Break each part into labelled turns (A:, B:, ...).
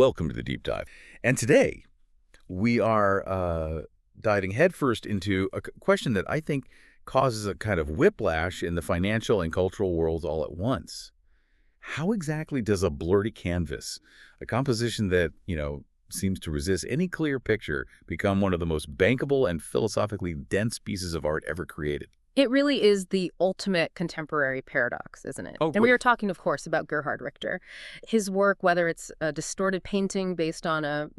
A: Welcome to the Deep Dive. And today, we are diving headfirst into a question that I think causes a kind of whiplash in the financial and cultural worlds all at once. How exactly does a blurry canvas, a composition that, seems to resist any clear picture, become one of the most bankable and philosophically dense pieces of art ever created?
B: It really is the ultimate contemporary paradox, isn't it?
A: Oh,
B: And we
A: great.
B: are talking, of course, about Gerhard Richter. His work, whether it's a distorted painting based on a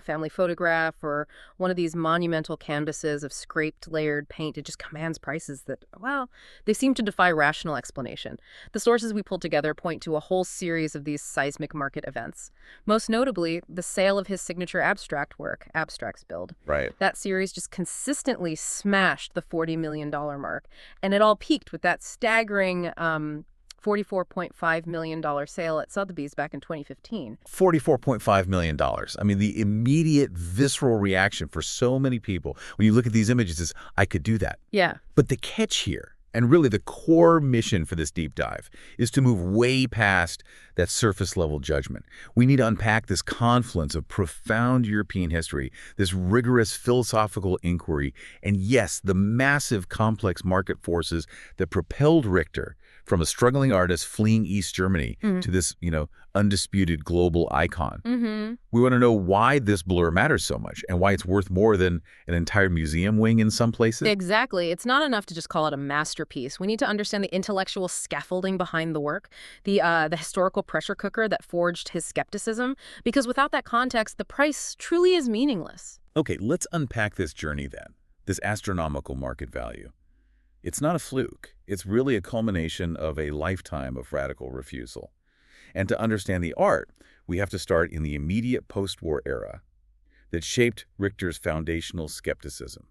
B: family photograph or one of these monumental canvases of scraped, layered paint, it just commands prices that, well, they seem to defy rational explanation. The sources we pulled together point to a whole series of these seismic market events. Most notably, the sale of his signature abstract work, Abstraktes Bild.
A: Right.
B: That series just consistently smashed the $40 million mark. And it all peaked with that staggering $44.5 million sale at Sotheby's back in 2015.
A: $44.5 million. I mean, the immediate visceral reaction for so many people when you look at these images is, I could do that.
B: Yeah.
A: But the catch here, and really the core mission for this deep dive, is to move way past that surface-level judgment. We need to unpack this confluence of profound European history, this rigorous philosophical inquiry, and yes, the massive complex market forces that propelled Richter from a struggling artist fleeing East Germany to this, undisputed global icon. We want to know why this blur matters so much and why it's worth more than an entire museum wing in some places.
B: Exactly. It's not enough to just call it a masterpiece. We need to understand the intellectual scaffolding behind the work, the historical pressure cooker that forged his skepticism, because without that context, the price truly is meaningless.
A: Okay, let's unpack this journey then, this astronomical market value. It's not a fluke. It's really a culmination of a lifetime of radical refusal. And to understand the art, we have to start in the immediate post-war era that shaped Richter's foundational skepticism.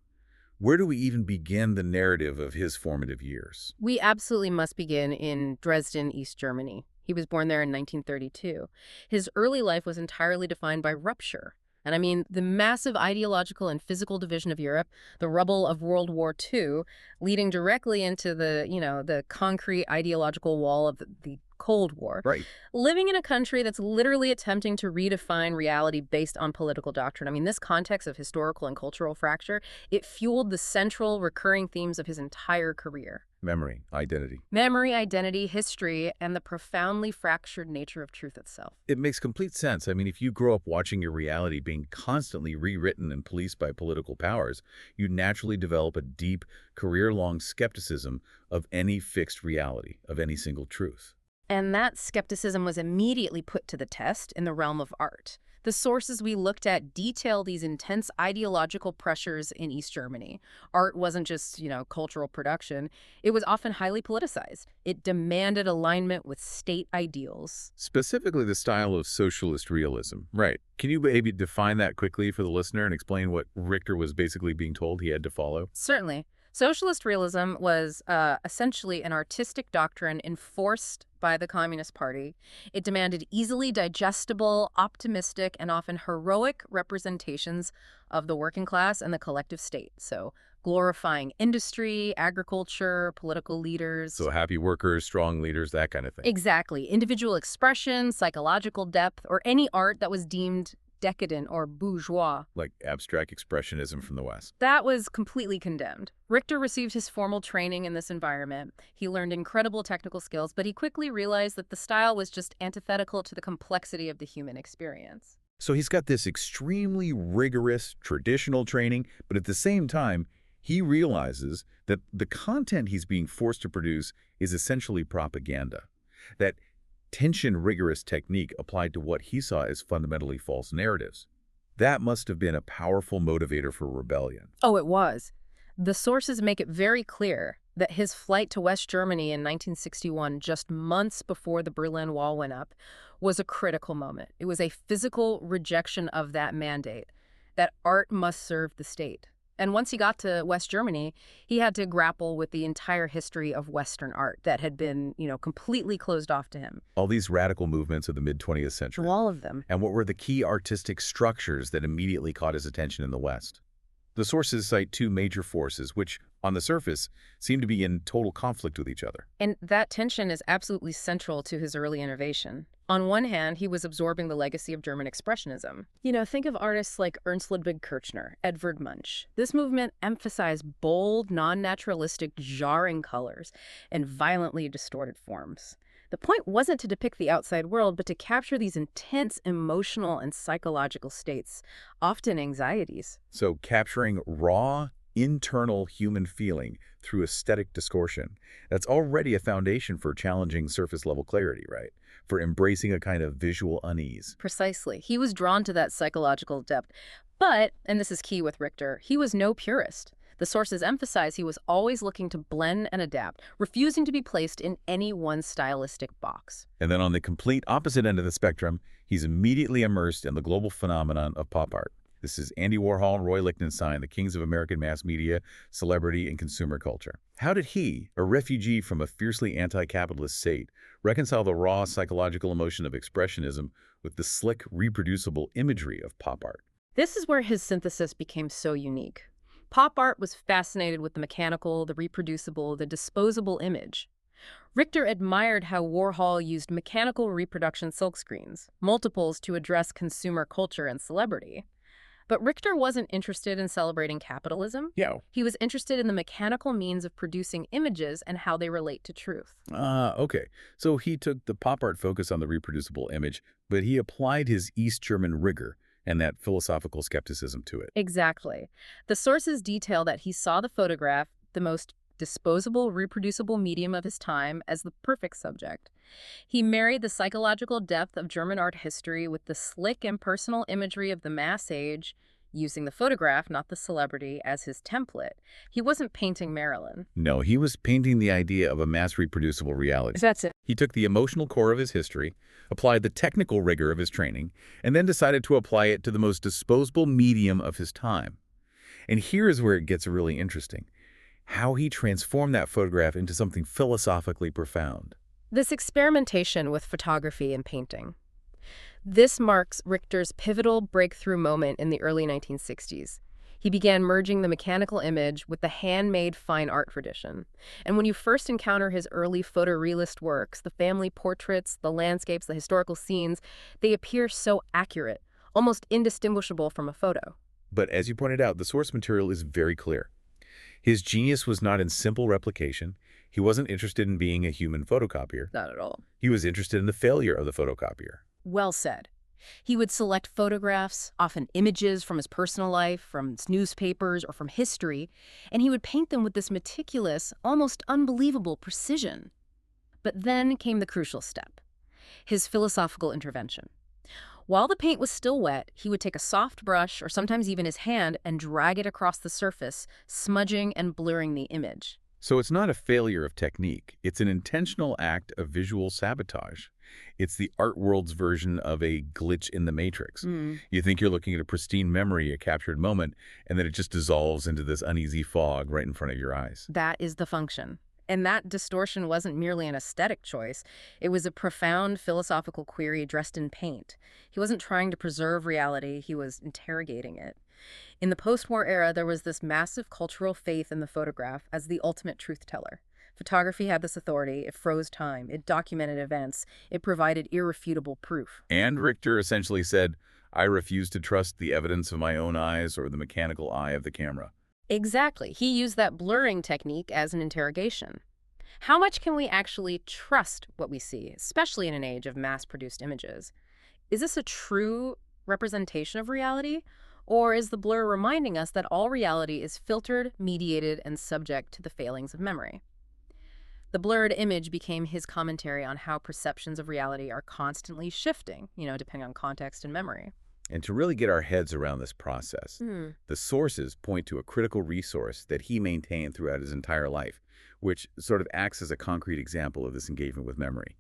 A: Where do we even begin the narrative of his formative years?
B: We absolutely must begin in Dresden, East Germany. He was born there in 1932. His early life was entirely defined by rupture. And I mean, the massive ideological and physical division of Europe, the rubble of World War II, leading directly into the concrete ideological wall of the Cold War.
A: Right.
B: Living in a country that's literally attempting to redefine reality based on political doctrine. I mean, this context of historical and cultural fracture, it fueled the central recurring themes of his entire career.
A: Memory,
B: Identity, history, and the profoundly fractured nature of truth itself.
A: It makes complete sense. I mean, if you grow up watching your reality being constantly rewritten and policed by political powers, you naturally develop a deep, career-long skepticism of any fixed reality, of any single truth.
B: And that skepticism was immediately put to the test in the realm of art. The sources we looked at detail these intense ideological pressures in East Germany. Art wasn't just, cultural production. It was often highly politicized. It demanded alignment with state ideals.
A: Specifically the style of socialist realism. Right. Can you maybe define that quickly for the listener and explain what Richter was basically being told he had to follow?
B: Certainly. Socialist realism was essentially an artistic doctrine enforced by the Communist Party. It demanded easily digestible, optimistic, and often heroic representations of the working class and the collective state. So glorifying industry, agriculture, political leaders.
A: So happy workers, strong leaders, that kind of thing.
B: Exactly. Individual expression, psychological depth, or any art that was deemed decadent or bourgeois.
A: Like abstract expressionism from the West.
B: That was completely condemned. Richter received his formal training in this environment. He learned incredible technical skills, but he quickly realized that the style was just antithetical to the complexity of the human experience.
A: So he's got this extremely rigorous traditional training, but at the same time, he realizes that the content he's being forced to produce is essentially propaganda. That tension-rigorous technique applied to what he saw as fundamentally false narratives. That must have been a powerful motivator for rebellion.
B: Oh, it was. The sources make it very clear that his flight to West Germany in 1961, just months before the Berlin Wall went up, was a critical moment. It was a physical rejection of that mandate, that art must serve the state. And once he got to West Germany, he had to grapple with the entire history of Western art that had been, completely closed off to him.
A: All these radical movements of the mid-20th century.
B: All of them.
A: And what were the key artistic structures that immediately caught his attention in the West? The sources cite two major forces, which, on the surface, seem to be in total conflict with each other.
B: And that tension is absolutely central to his early innovation. On one hand, he was absorbing the legacy of German Expressionism. Think of artists like Ernst Ludwig Kirchner, Edvard Munch. This movement emphasized bold, non-naturalistic, jarring colors and violently distorted forms. The point wasn't to depict the outside world, but to capture these intense emotional and psychological states, often anxieties.
A: So capturing raw, internal human feeling through aesthetic distortion, that's already a foundation for challenging surface-level clarity, right? For embracing a kind of visual unease.
B: Precisely. He was drawn to that psychological depth. But, and this is key with Richter, he was no purist. The sources emphasize he was always looking to blend and adapt, refusing to be placed in any one stylistic box.
A: And then on the complete opposite end of the spectrum, he's immediately immersed in the global phenomenon of pop art. This is Andy Warhol and Roy Lichtenstein, the kings of American mass media, celebrity, and consumer culture. How did he, a refugee from a fiercely anti-capitalist state, reconcile the raw psychological emotion of expressionism with the slick, reproducible imagery of pop art?
B: This is where his synthesis became so unique. Pop art was fascinated with the mechanical, the reproducible, the disposable image. Richter admired how Warhol used mechanical reproduction silkscreens, multiples to address consumer culture and celebrity. But Richter wasn't interested in celebrating capitalism.
A: Yeah.
B: He was interested in the mechanical means of producing images and how they relate to truth.
A: Okay. So he took the pop art focus on the reproducible image, but he applied his East German rigor and that philosophical skepticism to it.
B: Exactly. The sources detail that he saw the photograph, the most disposable, reproducible medium of his time, as the perfect subject. He married the psychological depth of German art history with the slick and personal imagery of the mass age, using the photograph, not the celebrity, as his template. He wasn't painting Marilyn.
A: No, he was painting the idea of a mass reproducible reality.
B: That's it.
A: He took the emotional core of his history, applied the technical rigor of his training, and then decided to apply it to the most disposable medium of his time. And here is where it gets really interesting. How he transformed that photograph into something philosophically profound.
B: This experimentation with photography and painting. This marks Richter's pivotal breakthrough moment in the early 1960s. He began merging the mechanical image with the handmade fine art tradition. And when you first encounter his early photorealist works, the family portraits, the landscapes, the historical scenes, they appear so accurate, almost indistinguishable from a photo.
A: But as you pointed out, the source material is very clear. His genius was not in simple replication. He wasn't interested in being a human photocopier.
B: Not at all.
A: He was interested in the failure of the photocopier.
B: Well said. He would select photographs, often images from his personal life, from his newspapers, or from history, and he would paint them with this meticulous, almost unbelievable precision. But then came the crucial step, his philosophical intervention. While the paint was still wet, he would take a soft brush, or sometimes even his hand, and drag it across the surface, smudging and blurring the image.
A: So it's not a failure of technique. It's an intentional act of visual sabotage. It's the art world's version of a glitch in the matrix. You think you're looking at a pristine memory, a captured moment, and then it just dissolves into this uneasy fog right in front of your eyes.
B: That is the function. And that distortion wasn't merely an aesthetic choice. It was a profound philosophical query dressed in paint. He wasn't trying to preserve reality, he was interrogating it. In the post-war era, there was this massive cultural faith in the photograph as the ultimate truth teller. Photography had this authority. It froze time. It documented events. It provided irrefutable proof.
A: And Richter essentially said, I refuse to trust the evidence of my own eyes or the mechanical eye of the camera.
B: Exactly. He used that blurring technique as an interrogation. How much can we actually trust what we see, especially in an age of mass-produced images? Is this a true representation of reality? Or is the blur reminding us that all reality is filtered, mediated, and subject to the failings of memory? The blurred image became his commentary on how perceptions of reality are constantly shifting, depending on context and memory.
A: And to really get our heads around this process, the sources point to a critical resource that he maintained throughout his entire life, which sort of acts as a concrete example of this engagement with memory.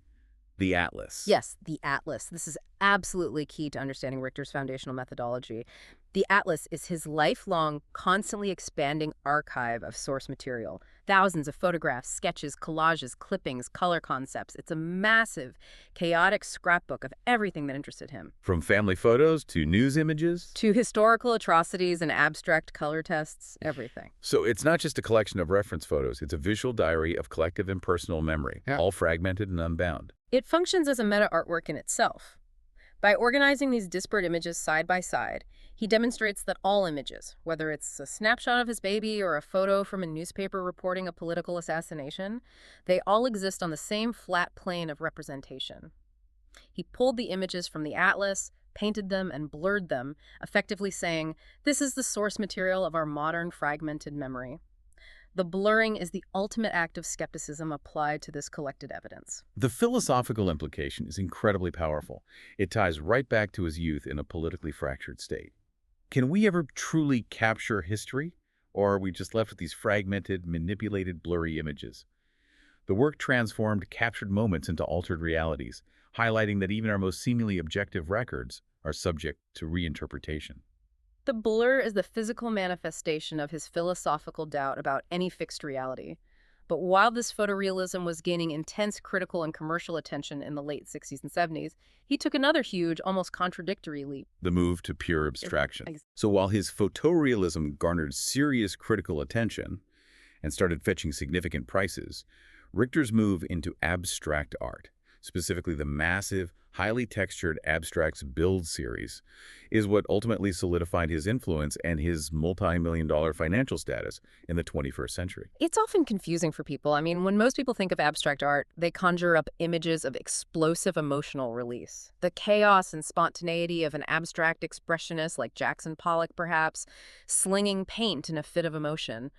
A: The Atlas.
B: Yes, the Atlas. This is absolutely key to understanding Richter's foundational methodology. The Atlas is his lifelong, constantly expanding archive of source material. Thousands of photographs, sketches, collages, clippings, color concepts. It's a massive, chaotic scrapbook of everything that interested him.
A: From family photos to news images.
B: To historical atrocities and abstract color tests, everything.
A: So it's not just a collection of reference photos. It's a visual diary of collective and personal memory, all fragmented and unbound.
B: It functions as a meta-artwork in itself. By organizing these disparate images side by side, he demonstrates that all images, whether it's a snapshot of his baby or a photo from a newspaper reporting a political assassination, they all exist on the same flat plane of representation. He pulled the images from the atlas, painted them, and blurred them, effectively saying, "This is the source material of our modern fragmented memory." The blurring is the ultimate act of skepticism applied to this collected evidence.
A: The philosophical implication is incredibly powerful. It ties right back to his youth in a politically fractured state. Can we ever truly capture history? Or are we just left with these fragmented, manipulated, blurry images? The work transformed captured moments into altered realities, highlighting that even our most seemingly objective records are subject to reinterpretation.
B: The blur is the physical manifestation of his philosophical doubt about any fixed reality. But while this photorealism was gaining intense critical and commercial attention in the late 60s and 70s, he took another huge, almost contradictory leap.
A: The move to pure abstraction.
B: Ex-
A: So while his photorealism garnered serious critical attention and started fetching significant prices, Richter's move into abstract art, specifically the massive, highly textured Abstractes Bild series, is what ultimately solidified his influence and his multi-million-dollar financial status in the 21st century.
B: It's often confusing for people. I mean, when most people think of abstract art, they conjure up images of explosive emotional release. The chaos and spontaneity of an abstract expressionist like Jackson Pollock, perhaps, slinging paint in a fit of emotion.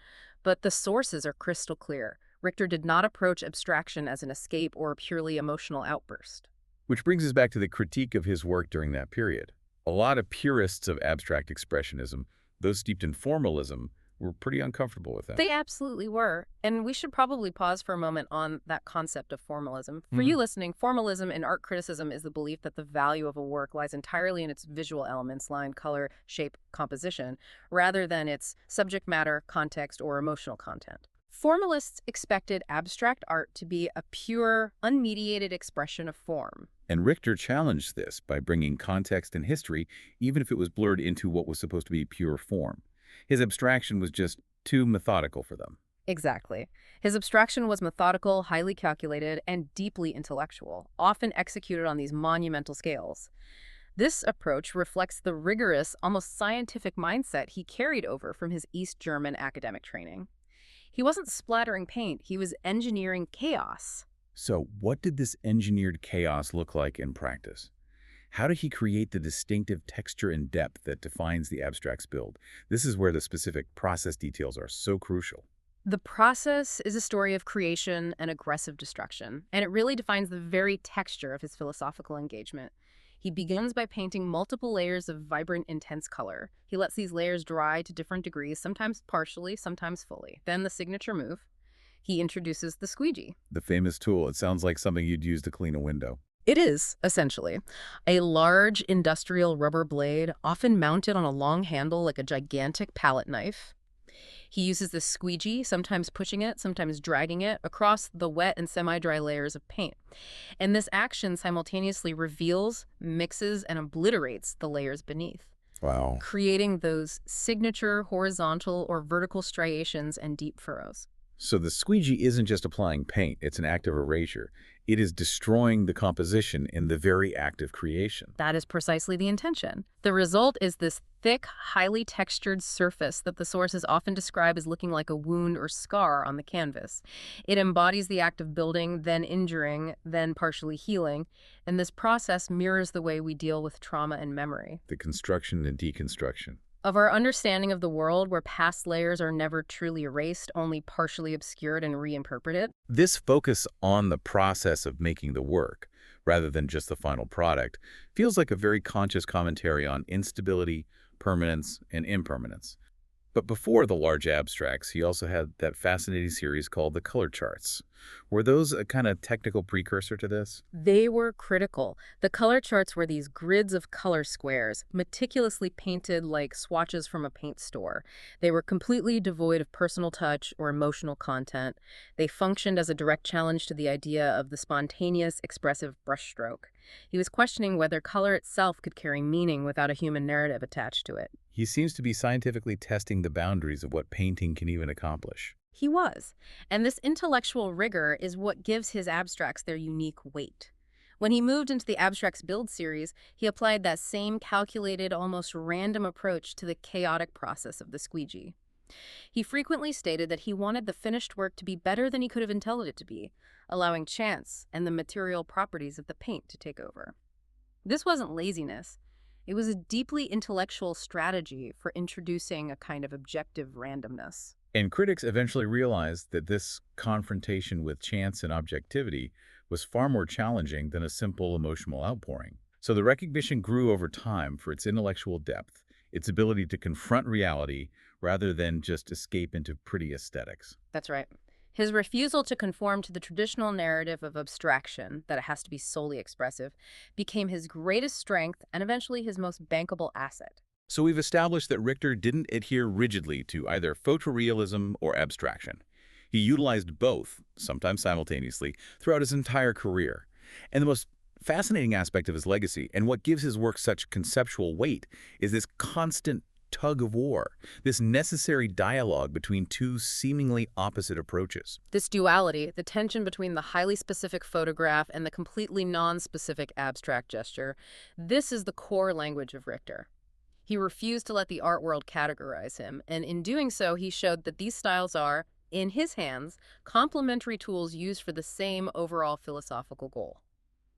B: But the sources are crystal clear. Richter did not approach abstraction as an escape or a purely emotional outburst.
A: Which brings us back to the critique of his work during that period. A lot of purists of abstract expressionism, those steeped in formalism, were pretty uncomfortable with that.
B: They absolutely were. And we should probably pause for a moment on that concept of formalism. For you listening, formalism in art criticism is the belief that the value of a work lies entirely in its visual elements, line, color, shape, composition, rather than its subject matter, context, or emotional content. Formalists expected abstract art to be a pure, unmediated expression of form.
A: And Richter challenged this by bringing context and history, even if it was blurred into what was supposed to be pure form. His abstraction was just too methodical for them.
B: Exactly. His abstraction was methodical, highly calculated, and deeply intellectual, often executed on these monumental scales. This approach reflects the rigorous, almost scientific mindset he carried over from his East German academic training. He wasn't splattering paint, he was engineering chaos.
A: So what did this engineered chaos look like in practice? How did he create the distinctive texture and depth that defines the Abstractes Bild? This is where the specific process details are so crucial.
B: The process is a story of creation and aggressive destruction, and it really defines the very texture of his philosophical engagement. He begins by painting multiple layers of vibrant, intense color. He lets these layers dry to different degrees, sometimes partially, sometimes fully. Then the signature move. He introduces the squeegee.
A: The famous tool, it sounds like something you'd use to clean a window.
B: It is, essentially, a large industrial rubber blade, often mounted on a long handle like a gigantic palette knife. He uses the squeegee, sometimes pushing it, sometimes dragging it, across the wet and semi-dry layers of paint. And this action simultaneously reveals, mixes, and obliterates the layers beneath,
A: Wow.
B: creating those signature horizontal or vertical striations and deep furrows.
A: So the squeegee isn't just applying paint, it's an act of erasure. It is destroying the composition in the very act of creation.
B: That is precisely the intention. The result is this thick, highly textured surface that the sources often describe as looking like a wound or scar on the canvas. It embodies the act of building, then injuring, then partially healing, and this process mirrors the way we deal with trauma and memory.
A: The construction and deconstruction.
B: Of our understanding of the world where past layers are never truly erased, only partially obscured and reinterpreted.
A: This focus on the process of making the work, rather than just the final product, feels like a very conscious commentary on instability, permanence, and impermanence. But before the large abstracts, he also had that fascinating series called the color charts. Were those a kind of technical precursor to this?
B: They were critical. The color charts were these grids of color squares, meticulously painted like swatches from a paint store. They were completely devoid of personal touch or emotional content. They functioned as a direct challenge to the idea of the spontaneous, expressive brushstroke. He was questioning whether color itself could carry meaning without a human narrative attached to it.
A: He seems to be scientifically testing the boundaries of what painting can even accomplish.
B: He was. And this intellectual rigor is what gives his abstracts their unique weight. When he moved into the Abstractes Bild series, he applied that same calculated, almost random approach to the chaotic process of the squeegee. He frequently stated that he wanted the finished work to be better than he could have intended it to be, allowing chance and the material properties of the paint to take over. This wasn't laziness. It was a deeply intellectual strategy for introducing a kind of objective randomness.
A: And critics eventually realized that this confrontation with chance and objectivity was far more challenging than a simple emotional outpouring. So the recognition grew over time for its intellectual depth, its ability to confront reality rather than just escape into pretty aesthetics.
B: That's right. His refusal to conform to the traditional narrative of abstraction, that it has to be solely expressive, became his greatest strength and eventually his most bankable asset.
A: So we've established that Richter didn't adhere rigidly to either photorealism or abstraction. He utilized both, sometimes simultaneously, throughout his entire career. And the most fascinating aspect of his legacy, and what gives his work such conceptual weight, is this constant tug of war, this necessary dialogue between two seemingly opposite approaches.
B: This duality, the tension between the highly specific photograph and the completely non-specific abstract gesture, this is the core language of Richter. He refused to let the art world categorize him, and in doing so, he showed that these styles are, in his hands, complementary tools used for the same overall philosophical goal.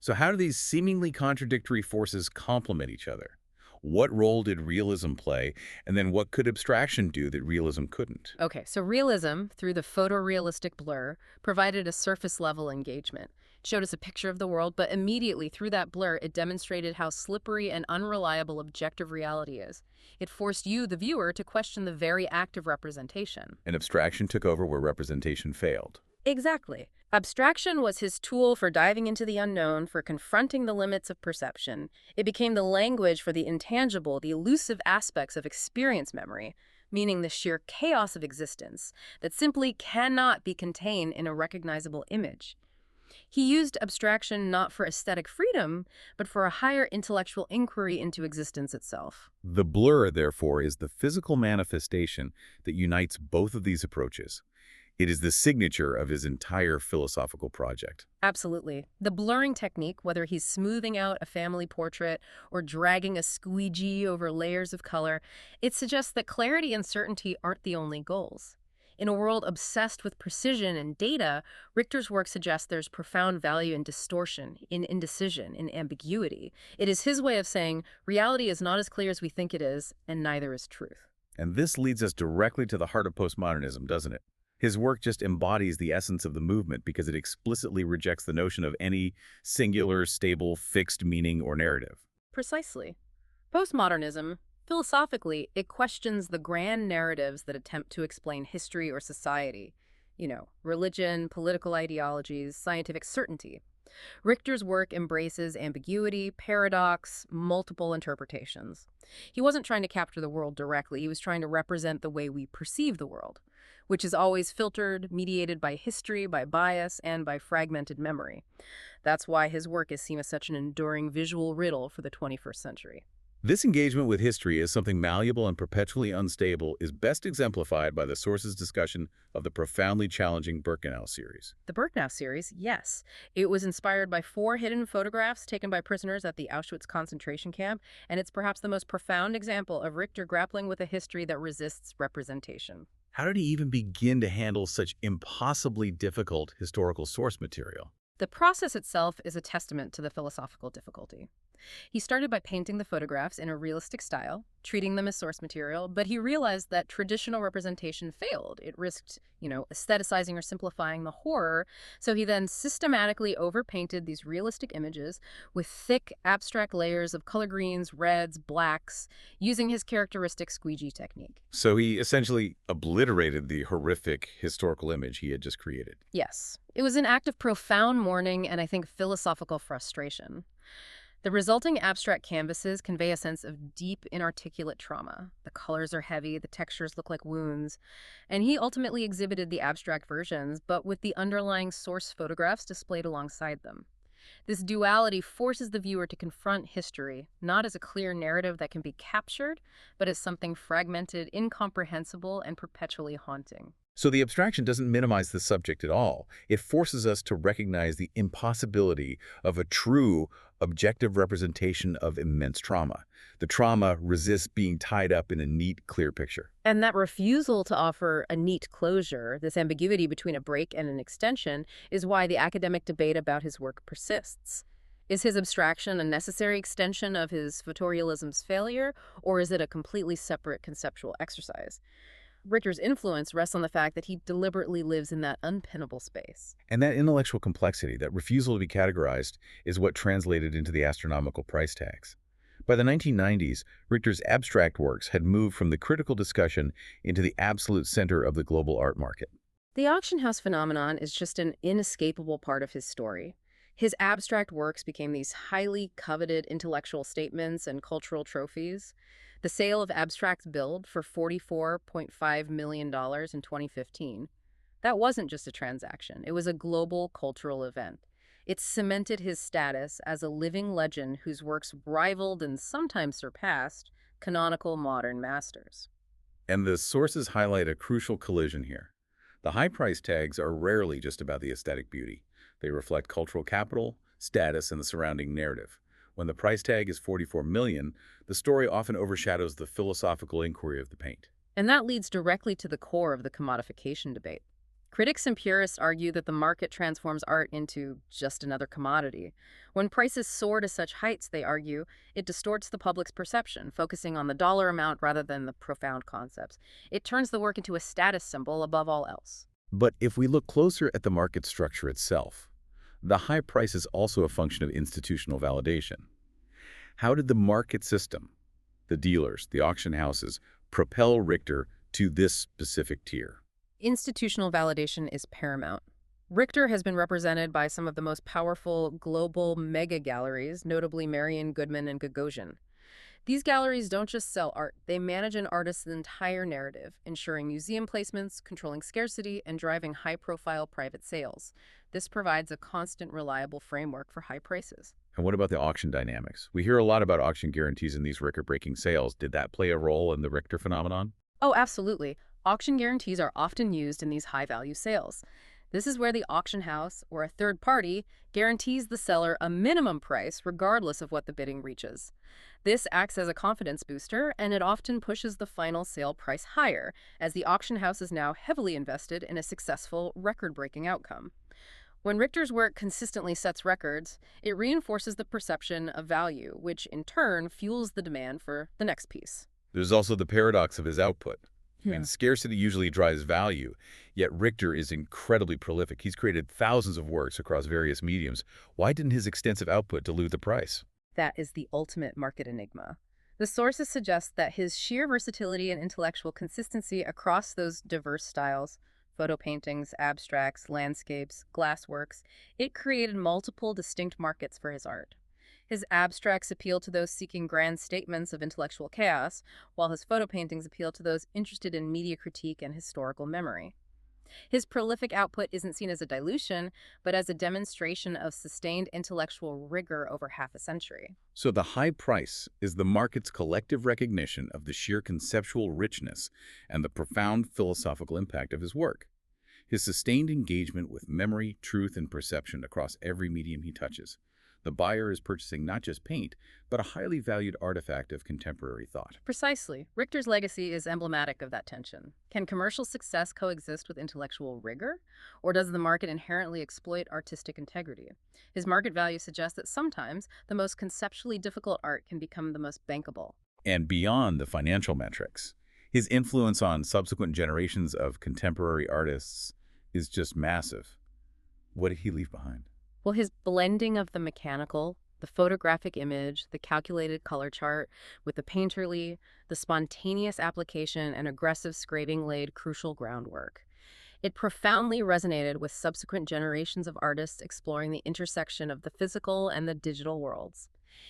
A: So how do these seemingly contradictory forces complement each other? What role did realism play, and then what could abstraction do that realism couldn't?
B: Okay, so realism, through the photorealistic blur, provided a surface-level engagement. It showed us a picture of the world, but immediately through that blur, it demonstrated how slippery and unreliable objective reality is. It forced you, the viewer, to question the very act of representation.
A: And abstraction took over where representation failed.
B: Exactly. Abstraction was his tool for diving into the unknown, for confronting the limits of perception. It became the language for the intangible, the elusive aspects of experience memory, meaning the sheer chaos of existence that simply cannot be contained in a recognizable image. He used abstraction not for aesthetic freedom, but for a higher intellectual inquiry into existence itself.
A: The blur, therefore, is the physical manifestation that unites both of these approaches. It is the signature of his entire philosophical project.
B: Absolutely. The blurring technique, whether he's smoothing out a family portrait or dragging a squeegee over layers of color, it suggests that clarity and certainty aren't the only goals. In a world obsessed with precision and data, Richter's work suggests there's profound value in distortion, in indecision, in ambiguity. It is his way of saying reality is not as clear as we think it is, and neither is truth.
A: And this leads us directly to the heart of postmodernism, doesn't it? His work just embodies the essence of the movement because it explicitly rejects the notion of any singular, stable, fixed meaning or narrative.
B: Precisely. Postmodernism, philosophically, it questions the grand narratives that attempt to explain history or society. Religion, political ideologies, scientific certainty. Richter's work embraces ambiguity, paradox, multiple interpretations. He wasn't trying to capture the world directly, he was trying to represent the way we perceive the world, which is always filtered, mediated by history, by bias, and by fragmented memory. That's why his work is seen as such an enduring visual riddle for the 21st century.
A: This engagement with history as something malleable and perpetually unstable is best exemplified by the source's discussion of the profoundly challenging Birkenau series.
B: The Birkenau series, yes. It was inspired by 4 hidden photographs taken by prisoners at the Auschwitz concentration camp, and it's perhaps the most profound example of Richter grappling with a history that resists representation.
A: How did he even begin to handle such impossibly difficult historical source material?
B: The process itself is a testament to the philosophical difficulty. He started by painting the photographs in a realistic style, treating them as source material, but he realized that traditional representation failed. It risked, aestheticizing or simplifying the horror, so he then systematically overpainted these realistic images with thick, abstract layers of color greens, reds, blacks, using his characteristic squeegee technique.
A: So he essentially obliterated the horrific historical image he had just created.
B: Yes. It was an act of profound mourning and, I think, philosophical frustration. The resulting abstract canvases convey a sense of deep, inarticulate trauma. The colors are heavy, the textures look like wounds, and he ultimately exhibited the abstract versions, but with the underlying source photographs displayed alongside them. This duality forces the viewer to confront history, not as a clear narrative that can be captured, but as something fragmented, incomprehensible, and perpetually haunting.
A: So the abstraction doesn't minimize the subject at all. It forces us to recognize the impossibility of a true, objective representation of immense trauma. The trauma resists being tied up in a neat, clear picture.
B: And that refusal to offer a neat closure, this ambiguity between a break and an extension, is why the academic debate about his work persists. Is his abstraction a necessary extension of his photorealism's failure, or is it a completely separate conceptual exercise? Richter's influence rests on the fact that he deliberately lives in that unpinnable space.
A: And that intellectual complexity, that refusal to be categorized, is what translated into the astronomical price tags. By the 1990s, Richter's abstract works had moved from the critical discussion into the absolute center of the global art market.
B: The auction house phenomenon is just an inescapable part of his story. His abstract works became these highly coveted intellectual statements and cultural trophies. The sale of Abstractes Bild for $44.5 million in 2015, that wasn't just a transaction. It was a global cultural event. It cemented his status as a living legend whose works rivaled and sometimes surpassed canonical modern masters.
A: And the sources highlight a crucial collision here. The high price tags are rarely just about the aesthetic beauty. They reflect cultural capital, status, and the surrounding narrative. When the price tag is 44 million, the story often overshadows the philosophical inquiry of the paint.
B: And that leads directly to the core of the commodification debate. Critics and purists argue that the market transforms art into just another commodity. When prices soar to such heights, they argue, it distorts the public's perception, focusing on the dollar amount rather than the profound concepts. It turns the work into a status symbol above all else.
A: But if we look closer at the market structure itself, the high price is also a function of institutional validation. How did the market system, the dealers, the auction houses, propel Richter to this specific tier?
B: Institutional validation is paramount. Richter has been represented by some of the most powerful global mega galleries, notably Marion, Goodman, and Gagosian. These galleries don't just sell art, they manage an artist's entire narrative, ensuring museum placements, controlling scarcity, and driving high-profile private sales. This provides a constant, reliable framework for high prices.
A: And what about the auction dynamics? We hear a lot about auction guarantees in these record-breaking sales. Did that play a role in the Richter phenomenon?
B: Oh, absolutely. Auction guarantees are often used in these high-value sales. This is where the auction house, or a third party, guarantees the seller a minimum price regardless of what the bidding reaches. This acts as a confidence booster, and it often pushes the final sale price higher, as the auction house is now heavily invested in a successful, record-breaking outcome. When Richter's work consistently sets records, it reinforces the perception of value, which in turn fuels the demand for the next piece.
A: There's also the paradox of his output.
B: Yeah.
A: I mean, scarcity usually drives value, yet Richter is incredibly prolific. He's created thousands of works across various mediums. Why didn't his extensive output dilute the price?
B: That is the ultimate market enigma. The sources suggest that his sheer versatility and intellectual consistency across those diverse styles, photo paintings, abstracts, landscapes, glassworks, it created multiple distinct markets for his art. His abstracts appeal to those seeking grand statements of intellectual chaos, while his photo paintings appeal to those interested in media critique and historical memory. His prolific output isn't seen as a dilution, but as a demonstration of sustained intellectual rigor over half a century.
A: So the high price is the market's collective recognition of the sheer conceptual richness and the profound philosophical impact of his work. His sustained engagement with memory, truth, and perception across every medium he touches. The buyer is purchasing not just paint, but a highly valued artifact of contemporary thought.
B: Precisely. Richter's legacy is emblematic of that tension. Can commercial success coexist with intellectual rigor? Or does the market inherently exploit artistic integrity? His market value suggests that sometimes the most conceptually difficult art can become the most bankable.
A: And beyond the financial metrics, his influence on subsequent generations of contemporary artists is just massive. What did he leave behind?
B: Well, his blending of the mechanical, the photographic image, the calculated color chart, with the painterly, the spontaneous application, and aggressive scraping laid crucial groundwork. It profoundly resonated with subsequent generations of artists exploring the intersection of the physical and the digital worlds.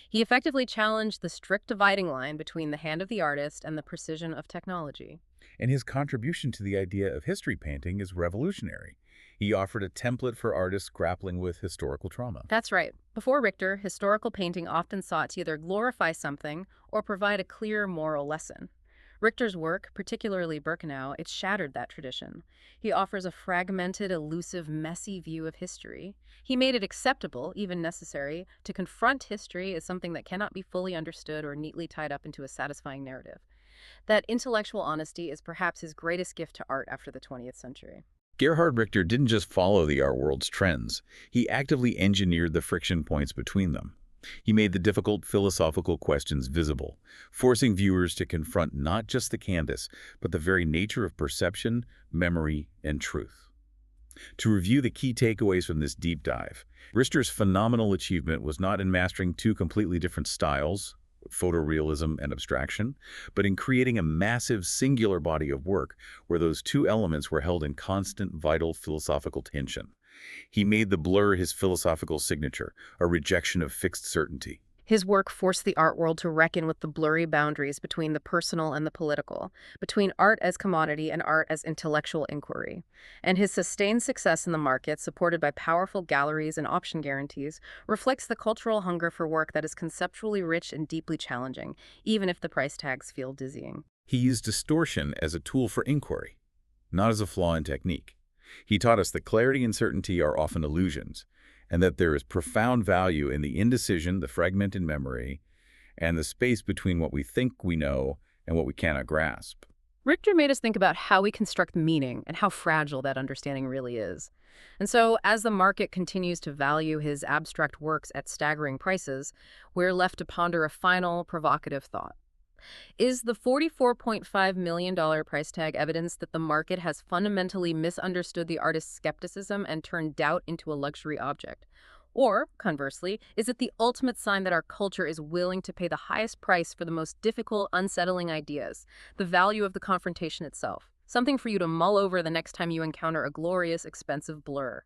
B: He effectively challenged the strict dividing line between the hand of the artist and the precision of technology.
A: And his contribution to the idea of history painting is revolutionary. He offered a template for artists grappling with historical trauma.
B: That's right. Before Richter, historical painting often sought to either glorify something or provide a clear moral lesson. Richter's work, particularly Birkenau, it shattered that tradition. He offers a fragmented, elusive, messy view of history. He made it acceptable, even necessary, to confront history as something that cannot be fully understood or neatly tied up into a satisfying narrative. That intellectual honesty is perhaps his greatest gift to art after the 20th century.
A: Gerhard Richter didn't just follow the art world's trends. He actively engineered the friction points between them. He made the difficult philosophical questions visible, forcing viewers to confront not just the canvas, but the very nature of perception, memory, and truth. To review the key takeaways from this deep dive, Richter's phenomenal achievement was not in mastering two completely different styles, photorealism and abstraction, but in creating a massive singular body of work where those two elements were held in constant, vital philosophical tension. He made the blur his philosophical signature, a rejection of fixed certainty.
B: His work forced the art world to reckon with the blurry boundaries between the personal and the political, between art as commodity and art as intellectual inquiry. And his sustained success in the market, supported by powerful galleries and option guarantees, reflects the cultural hunger for work that is conceptually rich and deeply challenging, even if the price tags feel dizzying.
A: He used distortion as a tool for inquiry, not as a flaw in technique. He taught us that clarity and certainty are often illusions, and that there is profound value in the indecision, the fragmented memory, and the space between what we think we know and what we cannot grasp.
B: Richter made us think about how we construct meaning and how fragile that understanding really is. And so, as the market continues to value his abstract works at staggering prices, we're left to ponder a final, provocative thought. Is the $44.5 million price tag evidence that the market has fundamentally misunderstood the artist's skepticism and turned doubt into a luxury object? Or, conversely, is it the ultimate sign that our culture is willing to pay the highest price for the most difficult, unsettling ideas, the value of the confrontation itself? Something for you to mull over the next time you encounter a glorious, expensive blur.